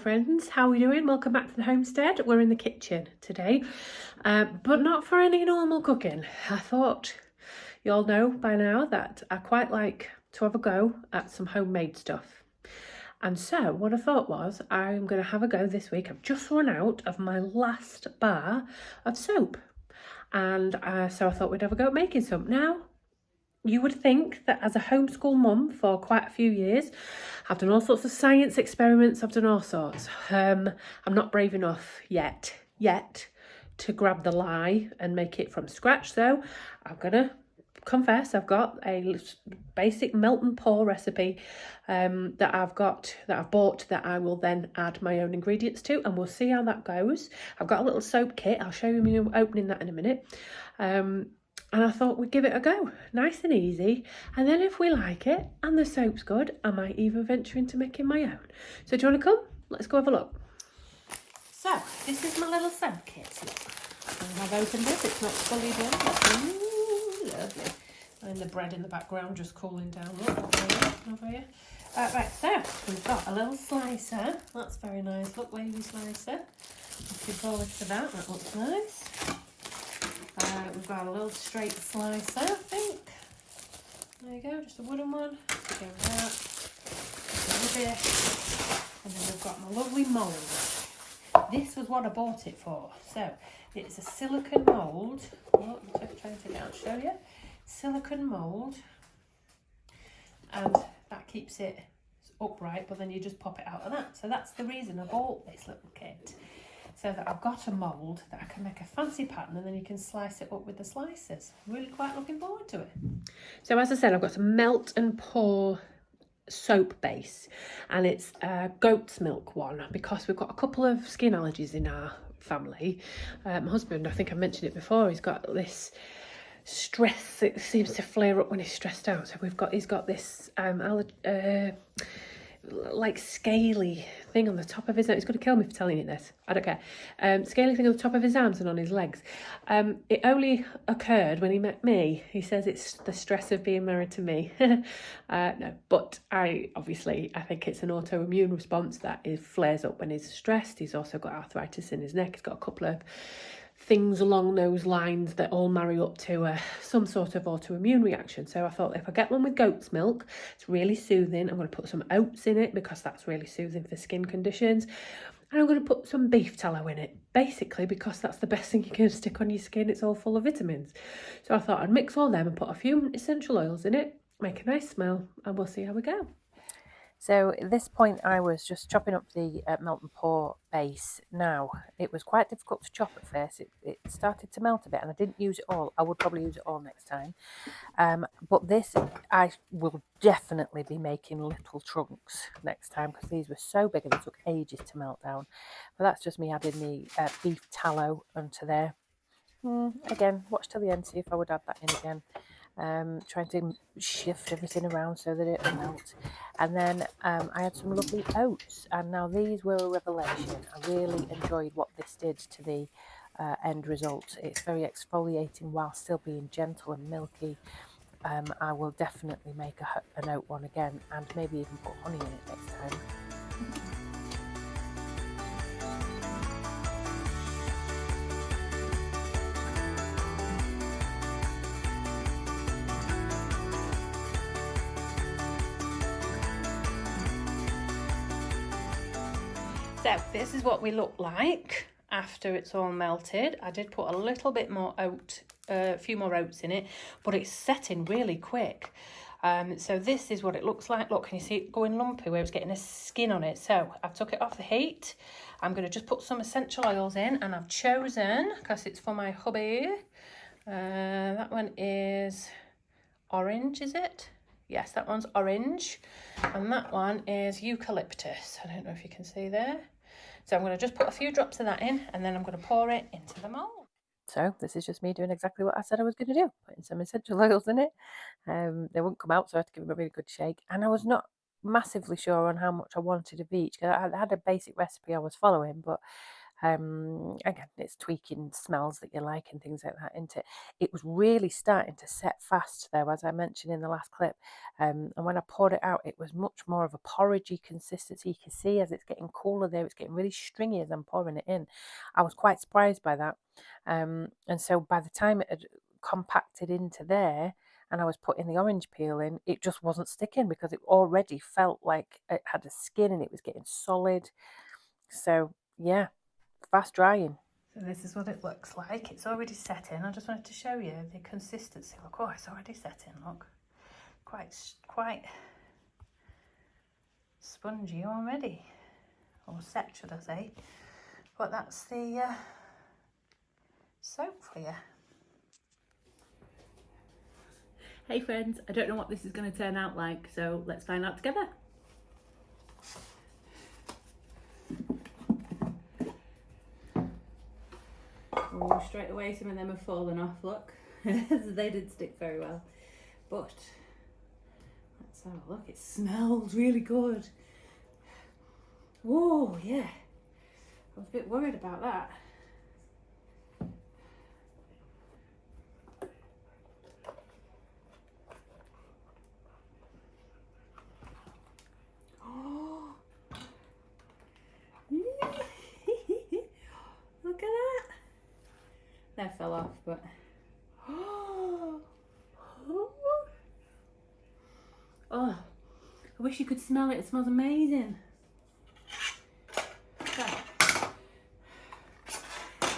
friends, how are we doing? Welcome back to the homestead. We're in the kitchen today, but not for any normal cooking. I thought you all know by now that I quite like to have a go at some homemade stuff. And so what I thought was I'm going to have a go this week. I've just run out of my last bar of soap. And so I thought we'd have a go at making some. Now, you would think that as a homeschool mum for quite a few years, I've done all sorts of science experiments, I've done all sorts. I'm not brave enough yet to grab the lye and make it from scratch. So I'm gonna confess I've got a basic melt and pour recipe that I've bought that I will then add my own ingredients to, and we'll see how that goes. I've got a little soap kit. I'll show you me opening that in a minute. And I thought we'd give it a go, nice and easy. And then if we like it and the soap's good, I might even venture into making my own. So do you want to come? Let's go have a look. So this is my little soap kit. And I've opened it, it's not fully done. Ooh, lovely. And the bread in the background just cooling down. Look, over here. Right, so we've got a little slicer. That's very nice. Look, wavy slicer. Looking forward to that. That looks nice. We've got a little straight slicer, I think. There you go, just a wooden one. So go with that. And then we've got my lovely mould. This was what I bought it for. So it's a silicone mould. Oh, I'm trying to take it out and show you. Silicone mould. And that keeps it upright, but then you just pop it out of that. So that's the reason I bought this little kit. So that I've got a mould that I can make a fancy pattern, and then you can slice it up with the slicers. I'm really quite looking forward to it. So as I said, I've got some melt and pour soap base, and it's a goat's milk one because we've got a couple of skin allergies in our family. My husband, I think I mentioned it before, he's got this stress. It seems to flare up when he's stressed out. So he's got this like scaly thing on the top of his arms. He's going to kill me for telling you this. I don't care. Scaly thing on the top of his arms and on his legs. It only occurred when he met me. He says it's the stress of being married to me. No, but I think it's an autoimmune response that flares up when he's stressed. He's also got arthritis in his neck. He's got a couple of things along those lines that all marry up to some sort of autoimmune reaction. So I thought if I get one with goat's milk, it's really soothing. I'm going to put some oats in it because that's really soothing for skin conditions. And I'm going to put some beef tallow in it, basically because that's the best thing you can stick on your skin. It's all full of vitamins. So I thought I'd mix all them and put a few essential oils in it, make a nice smell, and we'll see how we go. So at this point I was just chopping up the melt and pour base. Now, it was quite difficult to chop at first. It started to melt a bit and I didn't use it all. I would probably use it all next time. But this, I will definitely be making little trunks next time because these were so big and it took ages to melt down. But that's just me adding the beef tallow onto there. Again, watch till the end, see if I would add that in again. Trying to shift everything around so that it will melt. And then I had some lovely oats, and now these were a revelation. I really enjoyed what this did to the end result. It's very exfoliating while still being gentle and milky. I will definitely make an oat one again, and maybe even put honey in it next time. So this is what we look like after it's all melted. I did put a little bit more a few more oats in it, but it's setting really quick. So this is what it looks like. Look, can you see it going lumpy where it's getting a skin on it? So I've took it off the heat. I'm going to just put some essential oils in, and I've chosen, because it's for my hubby, that one is orange, is it? Yes, that one's orange, and that one is eucalyptus. I don't know if you can see there. So I'm going to just put a few drops of that in, and then I'm going to pour it into the mould. So this is just me doing exactly what I said I was going to do, putting some essential oils in it. They wouldn't come out, so I had to give them a really good shake. And I was not massively sure on how much I wanted of each. I had a basic recipe I was following, but Again, it's tweaking smells that you like and things like that, isn't it? It was really starting to set fast though, as I mentioned in the last clip. And when I poured it out, it was much more of a porridgey consistency. You can see as it's getting cooler there, it's getting really stringy as I'm pouring it in. I was quite surprised by that. And so by the time it had compacted into there, and I was putting the orange peel in, it just wasn't sticking because it already felt like it had a skin and it was getting solid. So yeah, fast drying. So this is what it looks like. It's already set in. I just wanted to show you the consistency. Look, oh, it's already set in, look. Quite spongy already. Or set, should I say. But that's the soap for you. Hey friends, I don't know what this is going to turn out like, so let's find out together. Oh, straight away some of them have fallen off, look. They didn't stick very well. But let's have a look. It smells really good. Oh yeah, I was a bit worried about that. Oh, look at that. That fell off, but oh, I wish you could smell it. It smells amazing. So,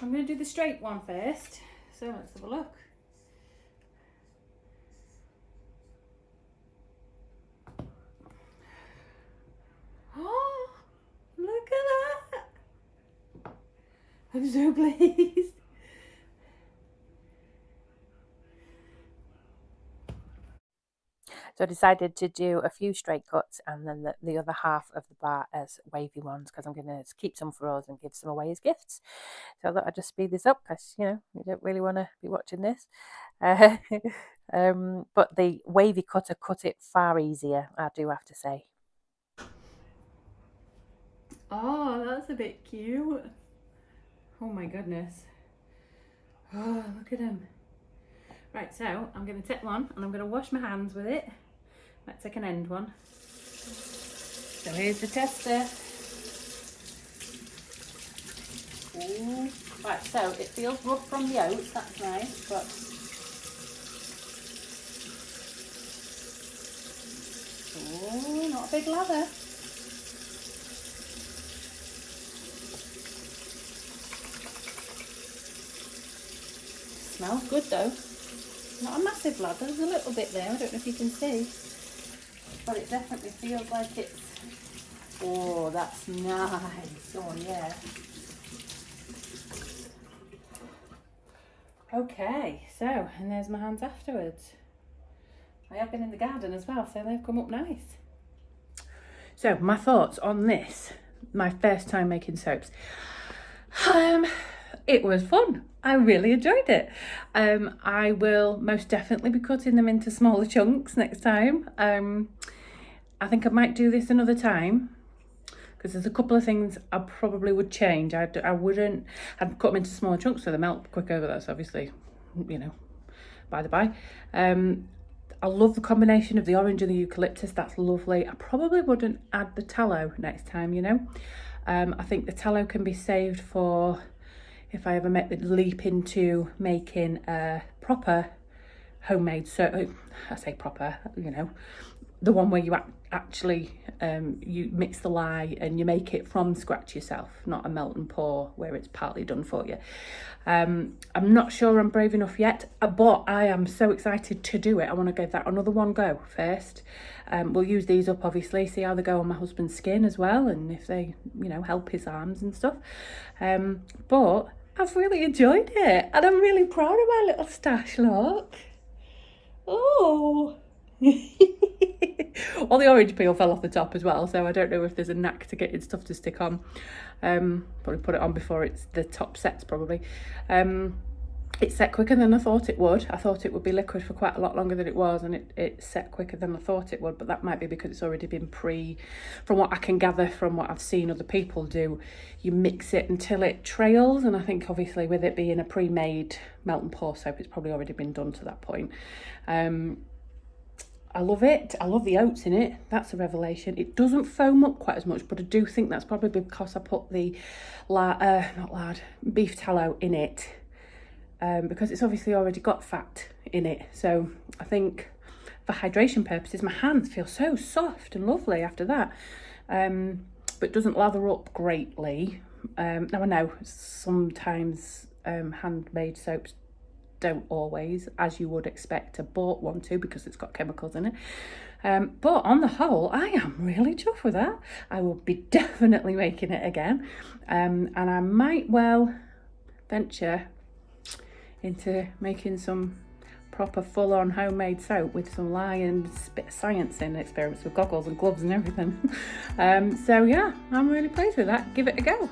I'm going to do the straight one first. So let's have a look. Oh, look at that. I'm so pleased. So I decided to do a few straight cuts and then the other half of the bar as wavy ones because I'm going to keep some for us and give some away as gifts. So I thought I'd just speed this up because, you know, you don't really want to be watching this. But the wavy cutter cut it far easier, I do have to say. Oh, that's a bit cute. Oh my goodness. Oh, look at him. Right, so I'm going to take one and I'm going to wash my hands with it. Let's take an end one. So here's the tester. Ooh. Right, so it feels rough from the oats, that's nice, but oh, not a big lather. Smells good though. Not a massive lather, there's a little bit there, I don't know if you can see. But it definitely feels like it's... Oh, that's nice. Oh, yeah. Okay, so, and there's my hands afterwards. I have been in the garden as well, so they've come up nice. So, my thoughts on this, my first time making soaps. It was fun. I really enjoyed it. I will most definitely be cutting them into smaller chunks next time. I think I might do this another time because there's a couple of things I probably would change. I'd cut them into smaller chunks so they melt quicker, but that's obviously, you know, by the by. I love the combination of the orange and the eucalyptus. That's lovely. I probably wouldn't add the tallow next time, you know. I think the tallow can be saved for if I ever make the leap into making a proper homemade soap. I say proper, you know, the one where you actually you mix the lye and you make it from scratch yourself, not a melt and pour where it's partly done for you. I'm not sure I'm brave enough yet, but I am so excited to do it. I want to give that another one go first. We'll use these up obviously, see how they go on my husband's skin as well, and if they, you know, help his arms and stuff. But I've really enjoyed it and I'm really proud of my little stash, look. Oh. All the orange peel fell off the top as well, so I don't know if there's a knack to getting stuff to stick on. Probably put it on before it's the top sets probably. It set quicker than I thought it would. I thought it would be liquid for quite a lot longer than it was, and it set quicker than I thought it would, but that might be because it's already been from what I can gather from what I've seen other people do, you mix it until it trails, and I think obviously with it being a pre-made melt and pour soap, it's probably already been done to that point. I love it. I love the oats in it. That's a revelation. It doesn't foam up quite as much, but I do think that's probably because I put the beef tallow in it. Because it's obviously already got fat in it. So I think for hydration purposes, my hands feel so soft and lovely after that. But doesn't lather up greatly. Now I know sometimes handmade soaps don't always, as you would expect a bought one to, because it's got chemicals in it. But on the whole, I am really chuffed with that. I will be definitely making it again. And I might well venture into making some proper full-on homemade soap with some Lion's bit of science in, experiments with goggles and gloves and everything. So yeah, I'm really pleased with that. Give it a go.